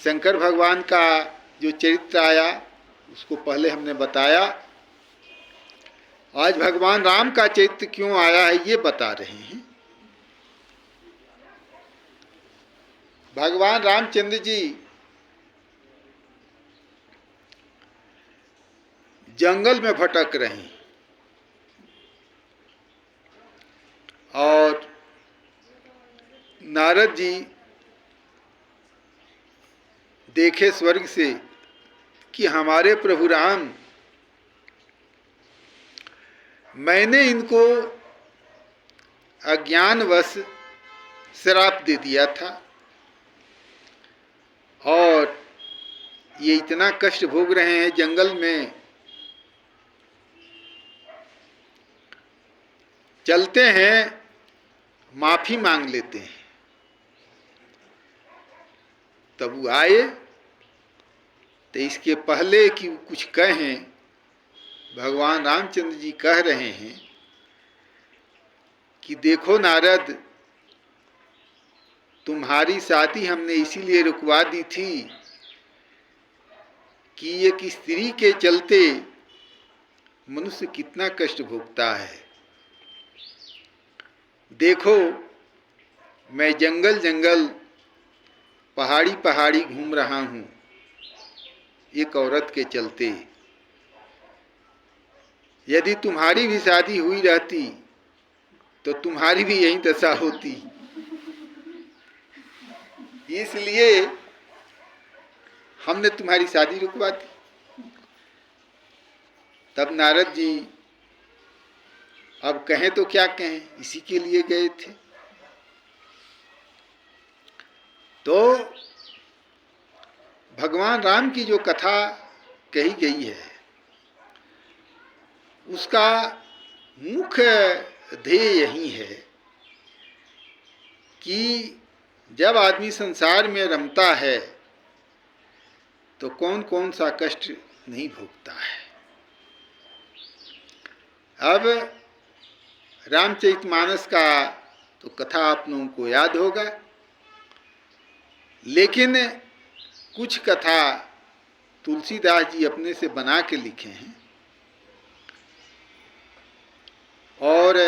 शंकर भगवान का जो चरित्र आया उसको पहले हमने बताया। आज भगवान राम का चरित्र क्यों आया है ये बता रहे हैं। भगवान रामचंद्र जी जंगल में भटक रहे हैं और नारद जी देखे स्वर्ग से कि हमारे प्रभु राम, मैंने इनको अज्ञानवश श्राप दे दिया था और ये इतना कष्ट भोग रहे हैं जंगल में। चलते हैं, माफी मांग लेते हैं। तब वो आए तो इसके पहले कि कुछ कहें, भगवान रामचंद्र जी कह रहे हैं कि देखो नारद, तुम्हारी शादी हमने इसीलिए रुकवा दी थी कि एक स्त्री के चलते मनुष्य कितना कष्ट भोगता है। देखो मैं जंगल जंगल पहाड़ी पहाड़ी घूम रहा हूँ एक औरत के चलते। यदि तुम्हारी भी शादी हुई रहती तो तुम्हारी भी यही दशा होती। इसलिए हमने तुम्हारी शादी रुकवा दी। तब नारद जी अब कहें तो क्या कहें, इसी के लिए गए थे। तो भगवान राम की जो कथा कही गई है उसका मुख्य ध्येय यही है कि जब आदमी संसार में रमता है तो कौन कौन सा कष्ट नहीं भोगता है। अब रामचरितमानस का तो कथा आप लोगों को याद होगा, लेकिन कुछ कथा तुलसीदास जी अपने से बना के लिखे हैं और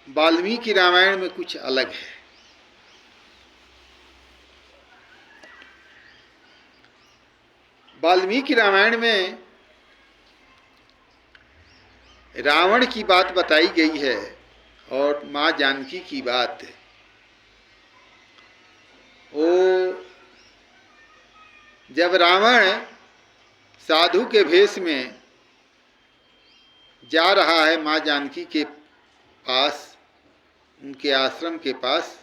वाल्मीकि रामायण में कुछ अलग है। वाल्मीकि रामायण में रावण की बात बताई गई है और माँ जानकी की बात है। वो जब रावण साधु के भेष में जा रहा है माँ जानकी के पास, उनके आश्रम के पास,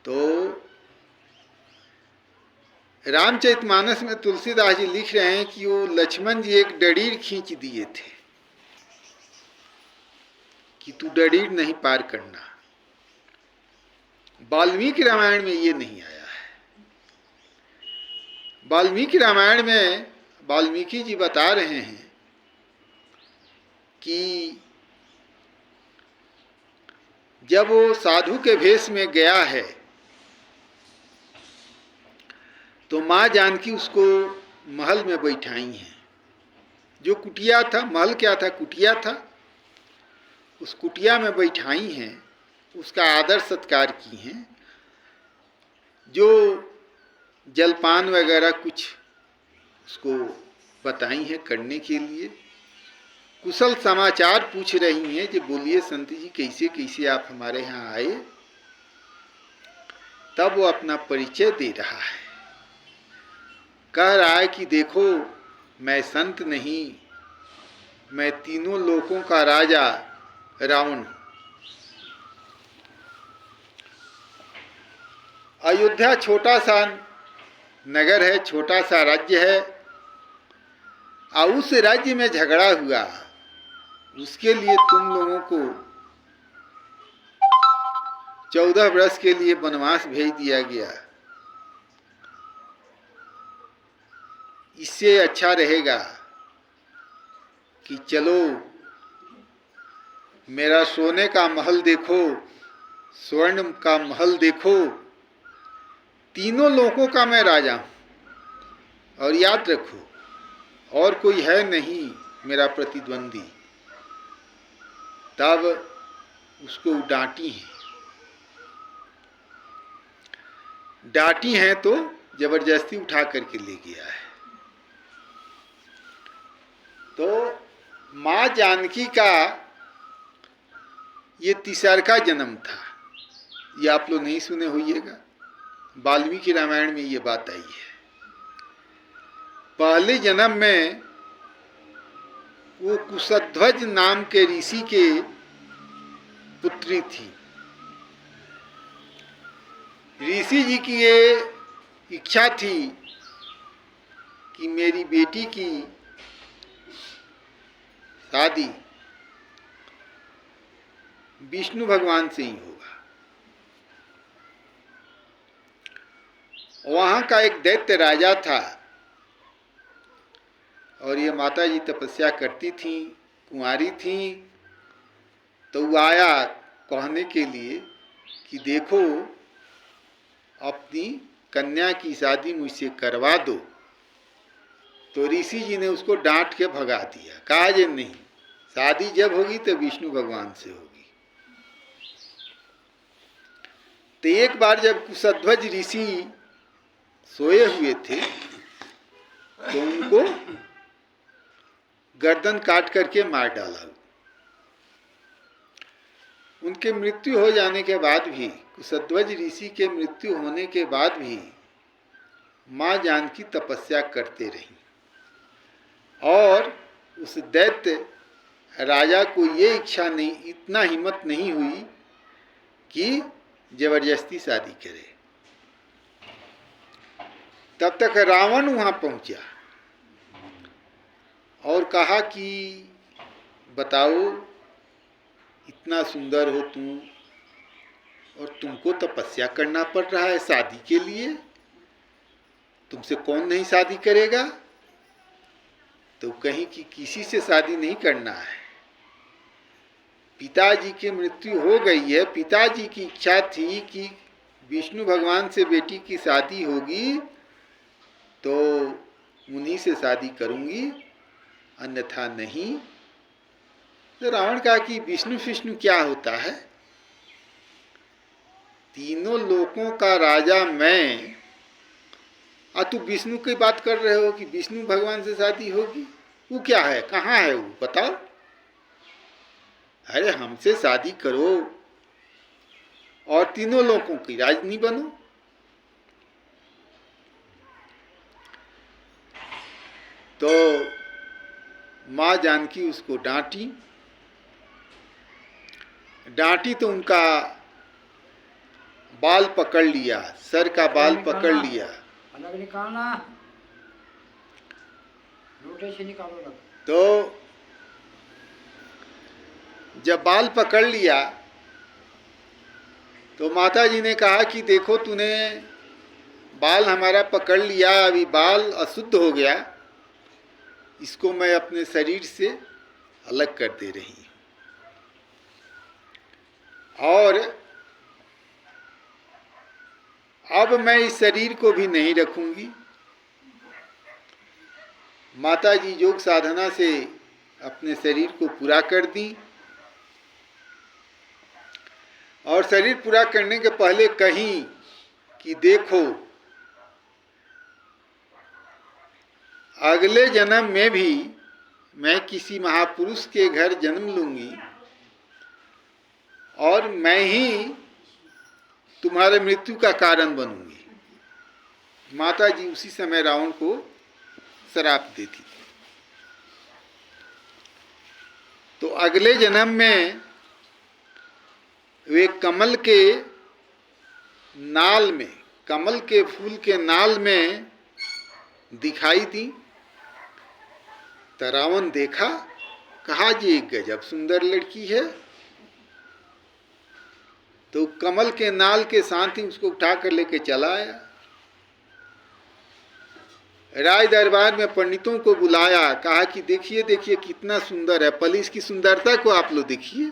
तो रामचरितमानस में तुलसीदास जी लिख रहे हैं कि वो लक्ष्मण जी एक डडीर खींच दिए थे कि तू डडीर नहीं पार करना। वाल्मीकि रामायण में ये नहीं आया है। वाल्मीकि रामायण में वाल्मीकि जी बता रहे हैं कि जब वो साधु के भेष में गया है तो माँ जानकी उसको महल में बैठाई हैं। जो कुटिया था, महल क्या था, कुटिया था, उस कुटिया में बैठाई हैं, उसका आदर सत्कार की हैं। जो जलपान वगैरह कुछ उसको बताई हैं करने के लिए, कुशल समाचार पूछ रही हैं कि बोलिए संत जी कैसे कैसे आप हमारे यहाँ आए। तब वो अपना परिचय दे रहा है, कह रहा है कि देखो मैं संत नहीं, मैं तीनों लोकों का राजा रावण हूँ। अयोध्या छोटा सा नगर है, छोटा सा राज्य है और उस राज्य में झगड़ा हुआ, उसके लिए तुम लोगों को 14 वर्ष के लिए वनवास भेज दिया गया। इससे अच्छा रहेगा कि चलो मेरा सोने का महल देखो, स्वर्ण का महल देखो तीनों लोगों का मैं राजा हूँ और याद रखो और कोई है नहीं मेरा प्रतिद्वंदी। तब उसको डांटी है, डांटी है तो जबरदस्ती उठा करके ले गया है। तो माँ जानकी का ये तीसरा जन्म था, ये आप लोग नहीं सुने होइएगा, वाल्मीकि रामायण में ये बात आई है। पहले जन्म में वो कुशध्वज नाम के ऋषि के पुत्री थी। ऋषि जी की ये इच्छा थी कि मेरी बेटी की शादी विष्णु भगवान से ही होगा। वहाँ का एक दैत्य राजा था और ये माता जी तपस्या करती थी, कुंवारी थी। तो वो आया कहने के लिए कि देखो अपनी कन्या की शादी मुझसे करवा दो। तो ऋषि जी ने उसको डांट के भगा दिया, कहा जे नहीं, शादी जब होगी तो विष्णु भगवान से होगी। तो एक बार जब कुशध्वज ऋषि सोए हुए थे तो उनको गर्दन काट करके मार डाला। उनके मृत्यु हो जाने के बाद भी, कुशध्वज ऋषि के मृत्यु होने के बाद भी माँ जानकी तपस्या करते रही और उस दैत्य राजा को ये इच्छा नहीं, इतना हिम्मत नहीं हुई कि जबरदस्ती शादी करे। तब तक रावण वहाँ पहुँचा और कहा कि बताओ इतना सुंदर हो तुम और तुमको तपस्या करना पड़ रहा है शादी के लिए, तुमसे कौन नहीं शादी करेगा? तो कहीं कि किसी से शादी नहीं करना है, पिताजी की मृत्यु हो गई है, पिताजी की इच्छा थी कि विष्णु भगवान से बेटी की शादी होगी तो उन्हीं से शादी करूंगी, अन्यथा नहीं। तो रावण कहा कि विष्णु विष्णु क्या होता है, तीनों लोकों का राजा मैं, तू विष्णु की बात कर रहे हो कि विष्णु भगवान से शादी होगी? वो क्या है, कहाँ है वो, बताओ। अरे हमसे शादी करो और तीनों लोगों की राजनी बनो। तो माँ जानकी उसको डांटी, तो उनका बाल पकड़ लिया, सर का बाल पकड़ लिया। अलग निकालना, लोटे से निकालो अलग। तो जब बाल पकड़ लिया तो माता जी ने कहा कि देखो तूने बाल हमारा पकड़ लिया, अभी बाल अशुद्ध हो गया, इसको मैं अपने शरीर से अलग कर दे रही हूँ और अब मैं इस शरीर को भी नहीं रखूंगी। माता जी योग साधना से अपने शरीर को पूरा कर दी और शरीर पूरा करने के पहले कहीं कि देखो अगले जन्म में भी मैं किसी महापुरुष के घर जन्म लूंगी और मैं ही तुम्हारे मृत्यु का कारण बनूंगी। माता जी उसी समय रावण को श्राप देती। तो अगले जन्म में वे कमल के नाल में, कमल के फूल के नाल में दिखाई दी। तो रावण देखा, कहा जी एक गजब सुंदर लड़की है। तो कमल के नाल के साथ ही उसको उठा कर लेके चला आया। राज दरबार में पंडितों को बुलाया, कहा कि देखिए देखिए कितना सुंदर है, पहले इसकी सुंदरता को आप लोग देखिए,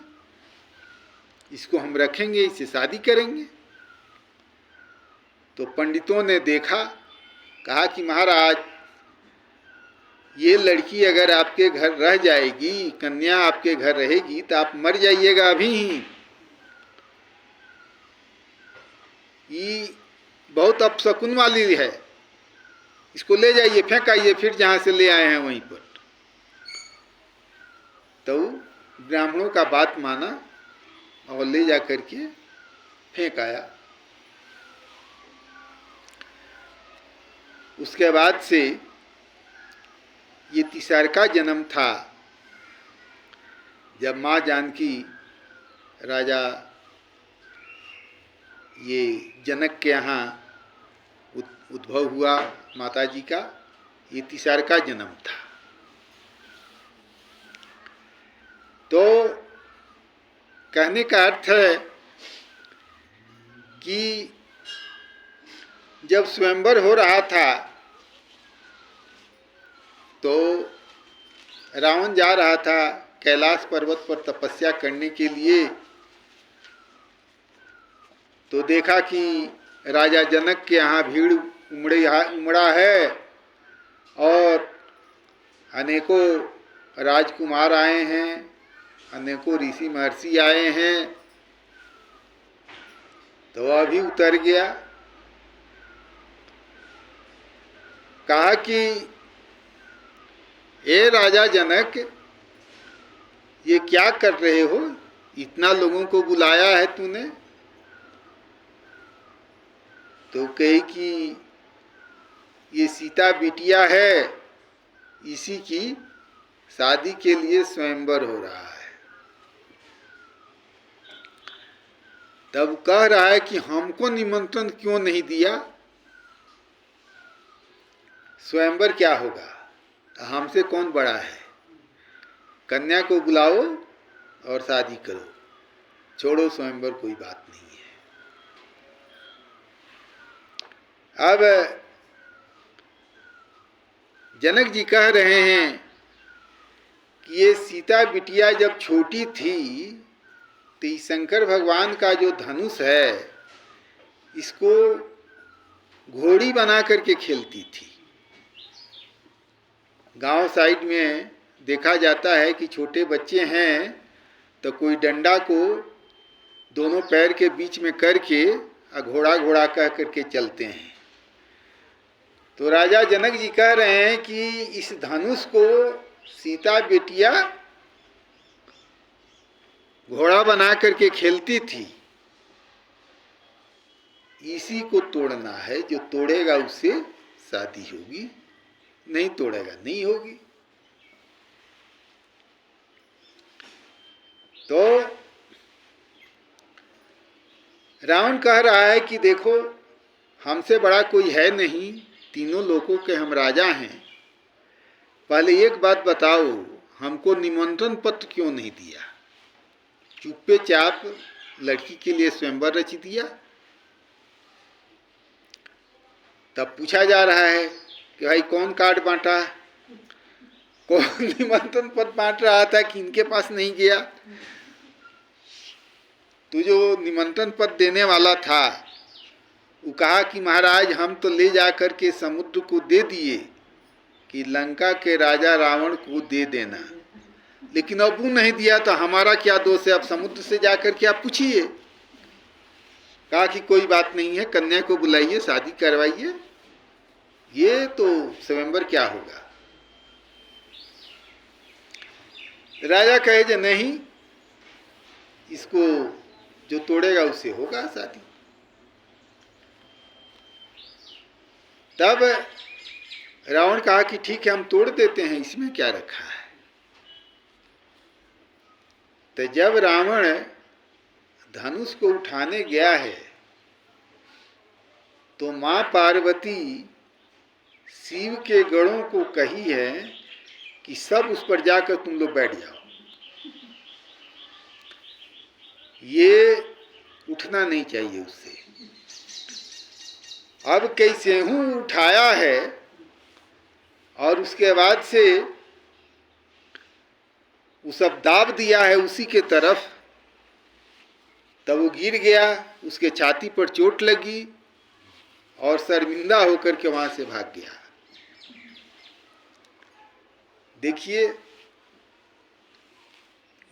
इसको हम रखेंगे, इससे शादी करेंगे। तो पंडितों ने देखा, कहा कि महाराज ये लड़की अगर आपके घर रह जाएगी, कन्या आपके घर रहेगी तो आप मर जाइएगा अभी ही। ये बहुत अपशकुन वाली है, इसको ले जाइए, फेंकाइए, फिर जहाँ से ले आए हैं वहीं पर। तो ब्राह्मणों का बात माना और ले जा करके फेंक आया। उसके बाद से ये तीसरा जन्म था जब माँ जानकी राजा ये जनक के यहाँ उद्भव हुआ माता जी का, ये तीसरा जन्म था। तो कहने का अर्थ है कि जब स्वयंवर हो रहा था तो रावण जा रहा था कैलाश पर्वत पर तपस्या करने के लिए, तो देखा कि राजा जनक के यहाँ भीड़ उमड़ा है और अनेकों राजकुमार आए हैं, अनेकों ऋषि महर्षि आए हैं। तो अभी उतर गया, कहा कि ए राजा जनक, ये क्या कर रहे हो, इतना लोगों को बुलाया है तूने? तो कही कि ये सीता बिटिया है, इसी की शादी के लिए स्वयंवर हो रहा है। तब कह रहा है कि हमको निमंत्रण क्यों नहीं दिया, स्वयंवर क्या होगा, हमसे कौन बड़ा है, कन्या को बुलाओ और शादी करो, छोड़ो स्वयंवर, कोई बात नहीं है। अब जनक जी कह रहे हैं कि ये सीता बिटिया जब छोटी थी तो शंकर भगवान का जो धनुष है इसको घोड़ी बना करके खेलती थी। गांव साइड में देखा जाता है कि छोटे बच्चे हैं तो कोई डंडा को दोनों पैर के बीच में करके घोड़ा घोड़ा कह करके चलते हैं। तो राजा जनक जी कह रहे हैं कि इस धनुष को सीता बेटिया घोड़ा बना करके खेलती थी, इसी को तोड़ना है, जो तोड़ेगा उससे शादी होगी, नहीं तोड़ेगा नहीं होगी। तो रावण कह रहा है कि देखो, हमसे बड़ा कोई है नहीं, तीनों लोगों के हम राजा हैं, पहले एक बात बताओ, हमको निमंत्रण पत्र क्यों नहीं दिया, चुप्पे चाप लड़की के लिए स्वयंवर रच दिया। तब पूछा जा रहा है कि भाई कौन कार्ड बांटा, कौन निमंत्रण पत्र बांट रहा था कि इनके पास नहीं गया। तो जो निमंत्रण पत्र देने वाला था वो कहा कि महाराज हम तो ले जा कर के समुद्र को दे दिए कि लंका के राजा रावण को दे देना, लेकिन अब वो नहीं दिया तो हमारा क्या दोष है, अब समुद्र से जा कर के आप पूछिए। कहा कि कोई बात नहीं है, कन्या को बुलाइए, शादी करवाइए, ये तो स्वयंवर क्या होगा। राजा कहे जो नहीं, इसको जो तोड़ेगा उससे होगा शादी। तब रावण कहा कि ठीक है हम तोड़ देते हैं, इसमें क्या रखा है। तो जब रावण धनुष को उठाने गया है तो मां पार्वती शिव के गणों को कही है कि सब उस पर जाकर तुम लोग बैठ जाओ, ये उठना नहीं चाहिए उससे। अब कैसे हूँ उठाया है और उसके बाद से वो सब दाब दिया है उसी के तरफ, तब वो गिर गया, उसके छाती पर चोट लगी और शर्मिंदा होकर के वहां से भाग गया। देखिए,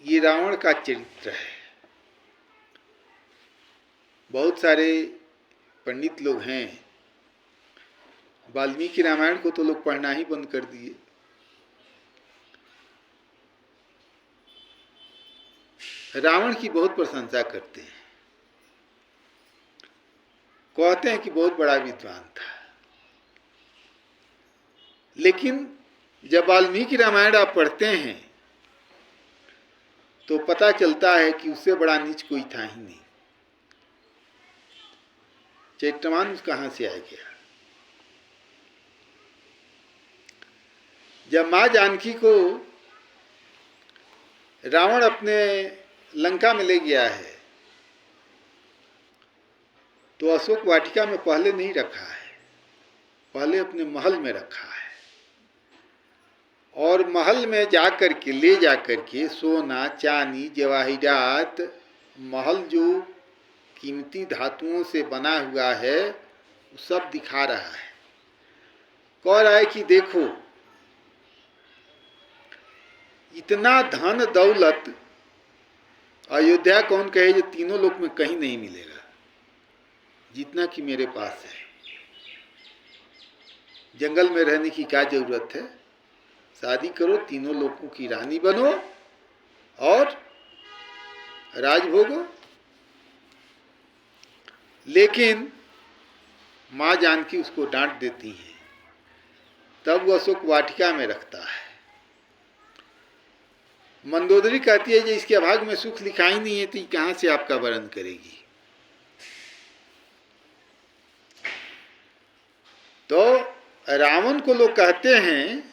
ये रावण का चरित्र है। बहुत सारे पंडित लोग हैं, वाल्मीकि रामायण को तो लोग पढ़ना ही बंद कर दिए। रावण की बहुत प्रशंसा करते हैं, कहते हैं कि बहुत बड़ा विद्वान था। लेकिन जब वाल्मीकि रामायण आप पढ़ते हैं तो पता चलता है कि उससे बड़ा नीच कोई था ही नहीं। चैत्रमानुष कहाँ से आ गया? जब माँ जानकी को रावण अपने लंका में ले गया है तो अशोक वाटिका में पहले नहीं रखा है, पहले अपने महल में रखा है। और महल में जाकर के ले जाकर के सोना चांदी जवाहिरात, महल जो कीमती धातुओं से बना हुआ है वो सब दिखा रहा है। कह रहा है कि देखो, इतना धन दौलत अयोध्या कौन कहे जो तीनों लोक में कहीं नहीं मिलेगा जितना कि मेरे पास है। जंगल में रहने की क्या जरूरत है? शादी करो, तीनों लोगों की रानी बनो और राज भोगो। लेकिन माँ जानकी उसको डांट देती है, तब वो अशोक वाटिका में रखता है। मंदोदरी कहती है कि इसके अभाग में सुख लिखा ही नहीं है तो कहाँ से आपका वरण करेगी। तो रावण को लोग कहते हैं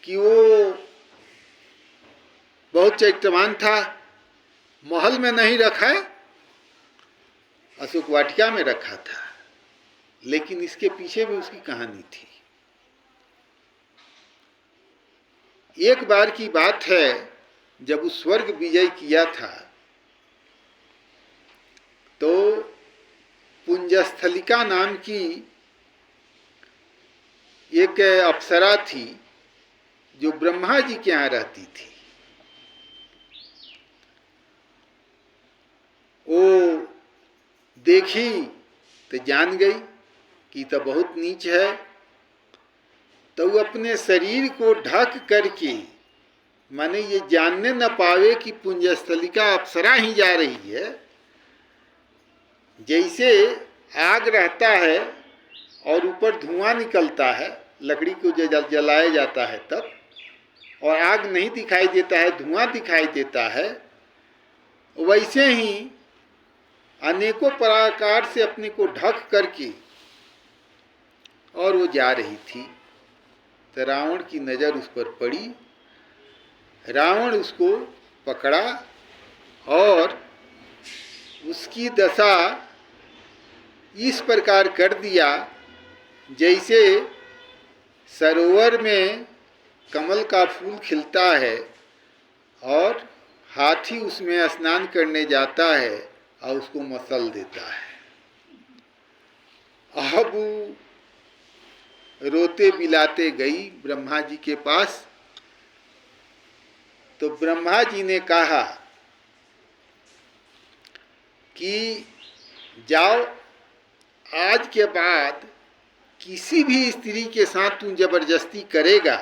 कि वो बहुत चैत्रवान था, महल में नहीं रखा है, अशोक वाटिका में रखा था। लेकिन इसके पीछे भी उसकी कहानी थी। एक बार की बात है, जब उस स्वर्ग विजय किया था तो पुंजस्थलिका नाम की एक अप्सरा थी जो ब्रह्मा जी के यहाँ रहती थी। वो देखी तो जान गई कि तो बहुत नीच है, तो वो अपने शरीर को ढक करके, माने ये जानने न पावे कि पुंजस्थलिका अप्सरा ही जा रही है। जैसे आग रहता है और ऊपर धुआं निकलता है, लकड़ी को जलाया जाता है तब, और आग नहीं दिखाई देता है, धुआं दिखाई देता है, वैसे ही अनेकों प्रकार से अपने को ढक करके और वो जा रही थी। तो रावण की नज़र उस पर पड़ी। रावण उसको पकड़ा और उसकी दशा इस प्रकार कर दिया जैसे सरोवर में कमल का फूल खिलता है और हाथी उसमें स्नान करने जाता है और उसको मसल देता है। अब रोते बिलाते गई ब्रह्मा जी के पास, तो ब्रह्मा जी ने कहा कि जाओ, आज के बाद किसी भी स्त्री के साथ तुम जबरदस्ती करेगा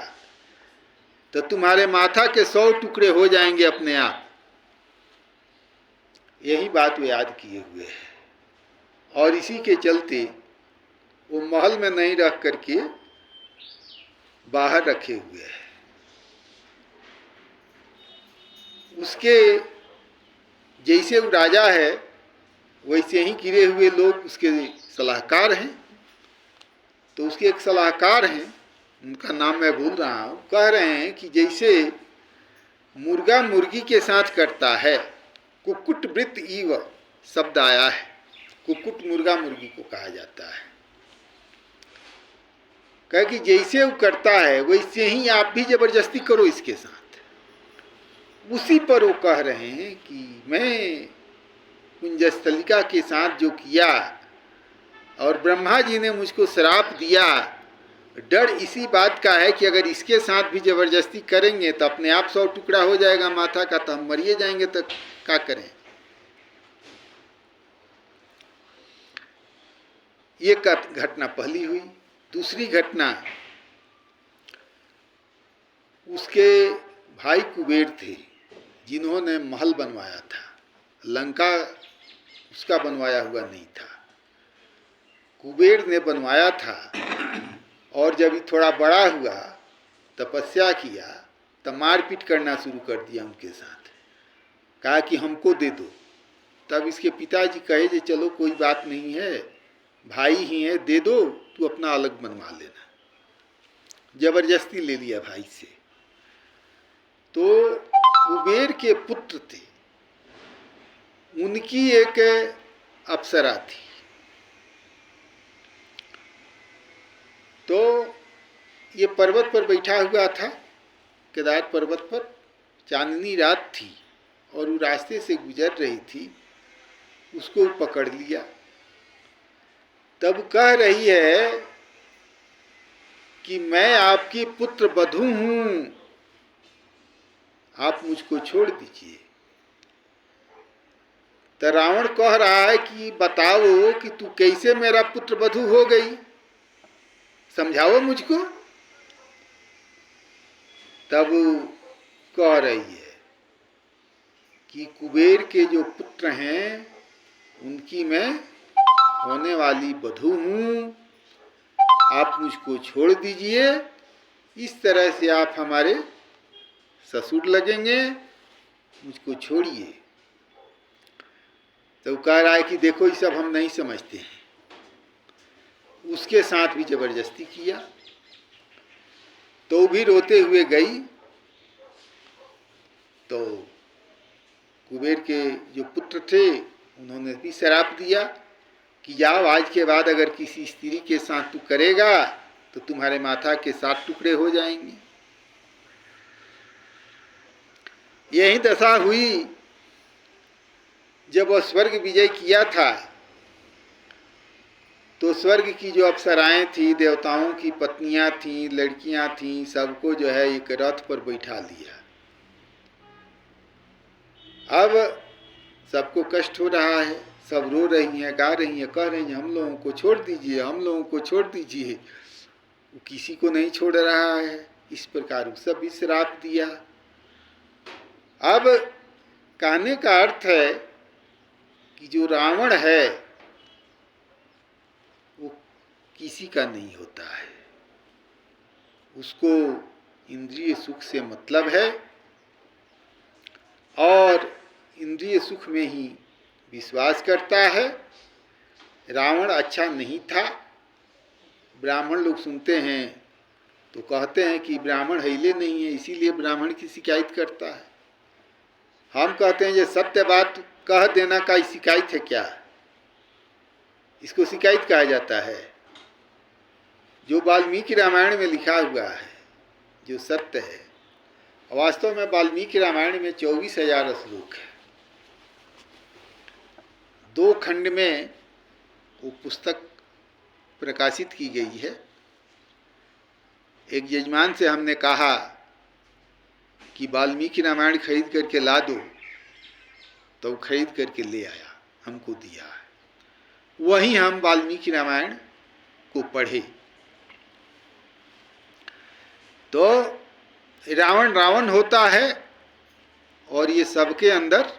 तो तुम्हारे माथा के 100 टुकड़े हो जाएंगे अपने आप। यही बात वो याद किए हुए है और इसी के चलते वो महल में नहीं रख करके बाहर रखे हुए हैं। उसके जैसे वो राजा है वैसे ही गिरे हुए लोग उसके सलाहकार हैं। तो उसके एक सलाहकार हैं, उनका नाम मैं भूल रहा हूँ, कह रहे हैं कि जैसे मुर्गा मुर्गी के साथ करता है, कुक्कुट वृत्त इव शब्द आया है, कुक्कुट मुर्गा मुर्गी को कहा जाता है। कह कि जैसे वो करता है वैसे ही आप भी जबरदस्ती करो इसके साथ। उसी पर वो कह रहे हैं कि मैं पुंजस्थलिका के साथ जो किया और ब्रह्मा जी ने मुझको श्राप दिया। डर इसी बात का है कि अगर इसके साथ भी जबरदस्ती करेंगे तो अपने आप 100 टुकड़ा हो जाएगा माथा का, तो हम मरिए जाएंगे, तो क्या करें। ये घटना पहली हुई। दूसरी घटना, उसके भाई कुबेर थे जिन्होंने महल बनवाया था। लंका उसका बनवाया हुआ नहीं था, कुबेर ने बनवाया था। और जब ये थोड़ा बड़ा हुआ, तपस्या किया, तब मारपीट करना शुरू कर दिया उनके साथ। कहा कि हमको दे दो। तब इसके पिताजी कहे कि चलो कोई बात नहीं है, भाई ही है, दे दो, तू अपना अलग बनवा लेना। जबरदस्ती ले लिया भाई से। तो कुबेर के पुत्र थे, उनकी एक अप्सरा थी। तो ये पर्वत पर बैठा हुआ था, केदार पर्वत पर। चांदनी रात थी और वो रास्ते से गुजर रही थी, उसको पकड़ लिया। तब कह रही है कि मैं आपकी पुत्र वधू हूं, आप मुझको छोड़ दीजिए। तो रावण कह रहा है कि बताओ कि तू कैसे मेरा पुत्र वधू हो गई, समझाओ मुझको। तब कह रही है कि कुबेर के जो पुत्र हैं उनकी मैं होने वाली वधू हूं, आप मुझको छोड़ दीजिए। इस तरह से आप हमारे ससुर लगेंगे, मुझको छोड़िए। तो कह रहा है कि देखो ये सब हम नहीं समझते हैं। उसके साथ भी जबरदस्ती किया। तो भी रोते हुए गई। तो कुबेर के जो पुत्र थे उन्होंने भी श्राप दिया कि जाओ, आज के बाद अगर किसी स्त्री के साथ तू करेगा तो तुम्हारे माथा के 7 टुकड़े हो जाएंगे। यही दशा हुई जब वह स्वर्ग विजय किया था। तो स्वर्ग की जो अप्सराएं थी, देवताओं की पत्नियां थीं, लड़कियां थीं, सबको जो है एक रथ पर बैठा लिया। अब सबको कष्ट हो रहा है, सब रो रही हैं, गा रही हैं, कह रही हैं हम लोगों को छोड़ दीजिए, हम लोगों को छोड़ दीजिए। वो किसी को नहीं छोड़ रहा है। इस प्रकार सब भी श्राप दिया। अब कहने का अर्थ है कि जो रावण है वो किसी का नहीं होता है। उसको इंद्रिय सुख से मतलब है और इंद्रिय सुख में ही विश्वास करता है। रावण अच्छा नहीं था। ब्राह्मण लोग सुनते हैं तो कहते हैं कि ब्राह्मण हिले नहीं है, इसीलिए ब्राह्मण की शिकायत करता है। हम कहते हैं ये सत्य बात कह देना का शिकायत है क्या? इसको शिकायत कहा जाता है। जो वाल्मीकि रामायण में लिखा हुआ है, जो सत्य है। वास्तव में वाल्मीकि रामायण में 24,000 श्लोक है। 2 खंड में वो पुस्तक प्रकाशित की गई है। एक यजमान से हमने कहा कि वाल्मीकि रामायण खरीद करके ला दो, तो खरीद करके ले आया, हमको दिया है। वहीं हम वाल्मीकि रामायण को पढ़े। तो रावण रावण होता है और ये सबके अंदर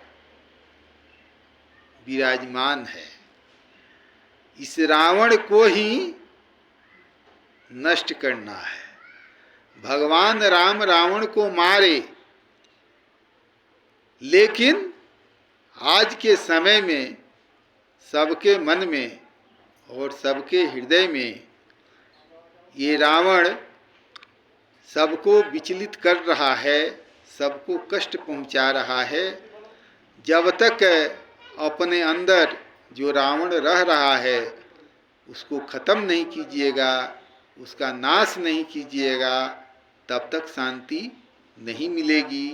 विराजमान है। इस रावण को ही नष्ट करना है। भगवान राम रावण को मारे, लेकिन आज के समय में सबके मन में और सबके हृदय में ये रावण सबको विचलित कर रहा है, सबको कष्ट पहुंचा रहा है। जब तक अपने अंदर जो रावण रह रहा है उसको ख़त्म नहीं कीजिएगा, उसका नाश नहीं कीजिएगा, तब तक शांति नहीं मिलेगी।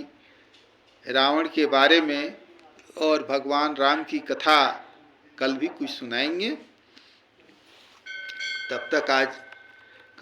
रावण के बारे में और भगवान राम की कथा कल भी कुछ सुनाएंगे। तब तक आज